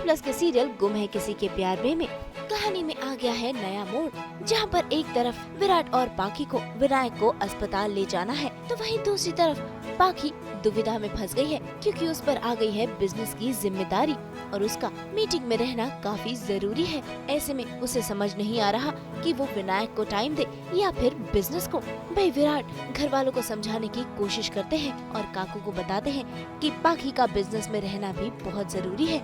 Plus के serial गुम है किसी के प्यार में कहानी में आ गया है नया मोड़, जहां पर एक तरफ विराट और पाखी को विनायक को अस्पताल ले जाना है, तो वहीं दूसरी तरफ पाखी दुविधा में फंस गई है क्योंकि उस पर आ गई है बिजनेस की जिम्मेदारी और उसका मीटिंग में रहना काफी जरूरी है। ऐसे में उसे समझ नहीं आ रहा कि वो विनायक को टाइम दे या फिर बिजनेस को। भाई विराट घर वालों को समझाने की कोशिश करते हैं और काकू को बताते हैं कि पाखी का बिजनेस में रहना भी बहुत जरूरी है।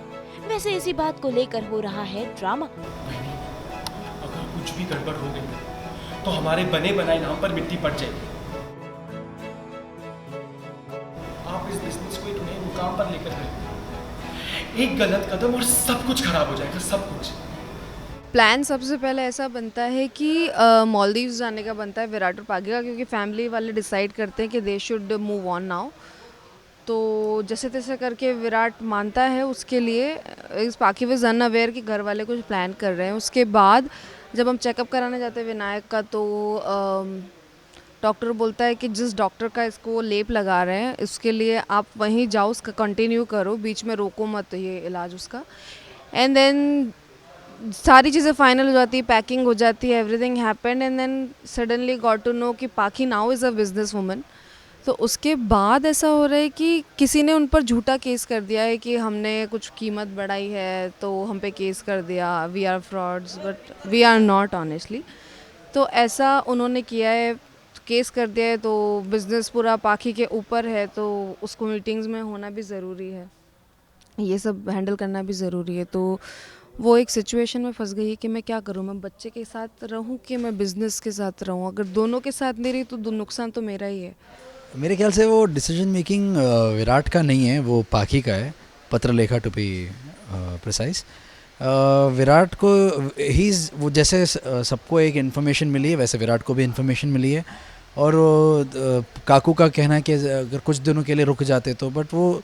वैसे इसी बात को लेकर हो रहा है ड्रामा। अगर कुछ भी गड़बड़ हो गई तो हमारे बने बनाए नाम पर मिट्टी पड़ जाएगी। आप इस बिजनेस को एक नए मुकाम पर लेकर गए, एक गलत कदम और सब कुछ खराब हो जाएगा, सब कुछ। प्लान सबसे पहले ऐसा बनता है कि मालदीव्स जाने का बनता है विराट और पाखी का, क्योंकि फैमिली वाले डिसाइड करते हैं कि they should move on now. तो जैसे तैसे करके विराट मानता है उसके लिए। इस पाखी वाज अनअवेयर कि घर वाले कुछ प्लान कर रहे हैं। उसके बाद जब हम चेकअप कराने जाते हैं विनायक का, तो डॉक्टर बोलता है कि जिस डॉक्टर का इसको लेप लगा रहे हैं उसके लिए आप वहीं जाओ, उसका कंटिन्यू करो, बीच में रोको मत ये इलाज उसका। एंड देन सारी चीज़ें फाइनल हो जाती है, पैकिंग हो जाती है, everything happened and then suddenly got to know कि Pakhi now is a business woman. तो उसके बाद ऐसा हो रहा है कि किसी ने उन पर झूठा केस कर दिया है कि हमने कुछ कीमत बढ़ाई है तो हम पे केस कर दिया, we are frauds, but we are not honestly. तो ऐसा उन्होंने किया है, केस कर दिया है। तो बिज़नेस पूरा पाखी के ऊपर है, तो उसको मीटिंग्स में होना भी ज़रूरी है, ये सब हैंडल करना भी ज़रूरी है। तो वो एक सिचुएशन में फंस गई है कि मैं क्या करूँ, मैं बच्चे के साथ रहूँ कि मैं बिज़नेस के साथ रहूँ। अगर दोनों के साथ नहीं रही तो नुकसान तो मेरा ही है। मेरे ख्याल से वो डिसीजन मेकिंग विराट का नहीं है, वो पाखी का है, Patralekha to be precise. Virat को वो जैसे सबको एक इन्फॉर्मेशन मिली है वैसे विराट को भी इन्फॉर्मेशन मिली है। और काकू का कहना है कि अगर कुछ दिनों के लिए रुक जाते तो, बट वो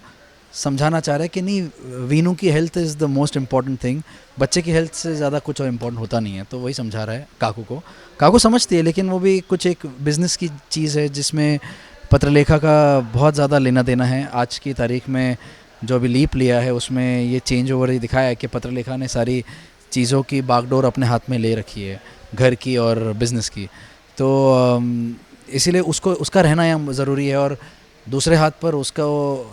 समझाना चाह रहा है कि नहीं, वीनू की health is the most important thing, बच्चे की हेल्थ से ज़्यादा कुछ और इम्पोर्टेंट होता नहीं है। तो वही समझा रहा है काकू को। काकू समझती है, लेकिन वो भी कुछ एक बिज़नेस की चीज़ है जिसमें पत्रलेखा का बहुत ज़्यादा लेना देना है। आज की तारीख में जो अभी लीप लिया है उसमें ये चेंज ओवर ही दिखाया है कि पत्रलेखा ने सारी चीज़ों की बागडोर अपने हाथ में ले रखी है, घर की और बिज़नेस की। तो इसीलिए उसका रहना यहाँ ज़रूरी है। और दूसरे हाथ पर उसका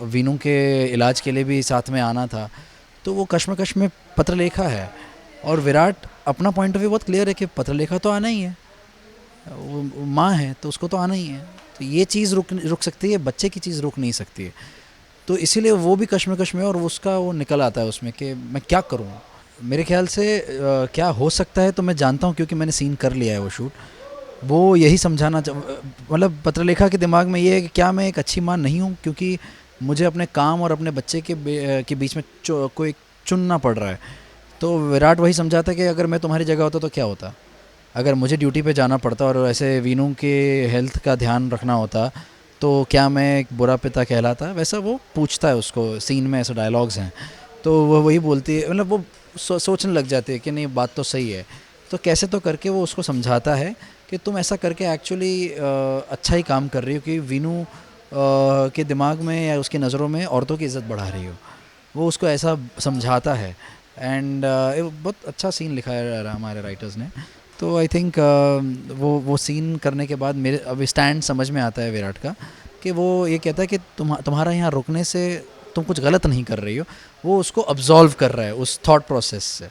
वीनू के इलाज के लिए भी साथ में आना था। तो वो कश्मकश में पत्रलेखा है। और विराट अपना पॉइंट ऑफ व्यू बहुत क्लियर है कि पत्रलेखा तो आना ही है, वो माँ है तो उसको तो आना ही है। तो ये चीज़ रुक सकती है, बच्चे की चीज़ रुक नहीं सकती है। तो इसीलिए वो भी कश्मकश में, और उसका वो निकल आता है उसमें कि मैं क्या करूँ। मेरे ख्याल से क्या हो सकता है तो मैं जानता हूँ, क्योंकि मैंने सीन कर लिया है वो शूट। वो यही समझाना मतलब पत्रलेखा के दिमाग में ये है कि क्या मैं एक अच्छी माँ नहीं हूँ, क्योंकि मुझे अपने काम और अपने बच्चे के बीच में कोई चुनना पड़ रहा है। तो विराट वही समझाता है कि अगर मैं तुम्हारी जगह होता तो क्या होता, अगर मुझे ड्यूटी पे जाना पड़ता और ऐसे वीनू के हेल्थ का ध्यान रखना होता तो क्या मैं एक बुरा पिता कहलाता। वैसा वो पूछता है उसको, सीन में ऐसे डायलॉग्स हैं। तो वो वही बोलती है, मतलब वो सोचने लग जाती है कि नहीं बात तो सही है। तो कैसे तो करके वो उसको समझाता है कि तुम ऐसा करके एक्चुअली अच्छा ही काम कर रही हो, कि वीनू के दिमाग में या उसकी नज़रों में औरतों की इज़्ज़त बढ़ा रही हो। वो उसको ऐसा समझाता है। एंड बहुत अच्छा सीन लिखा है हमारे राइटर्स ने। तो आई थिंक वो सीन करने के बाद मेरे अब स्टैंड समझ में आता है विराट का, कि वो ये कहता है कि तुम्हारा यहाँ रुकने से तुम कुछ गलत नहीं कर रही हो। वो उसको अब्जॉल्व कर रहा है उस थॉट प्रोसेस से।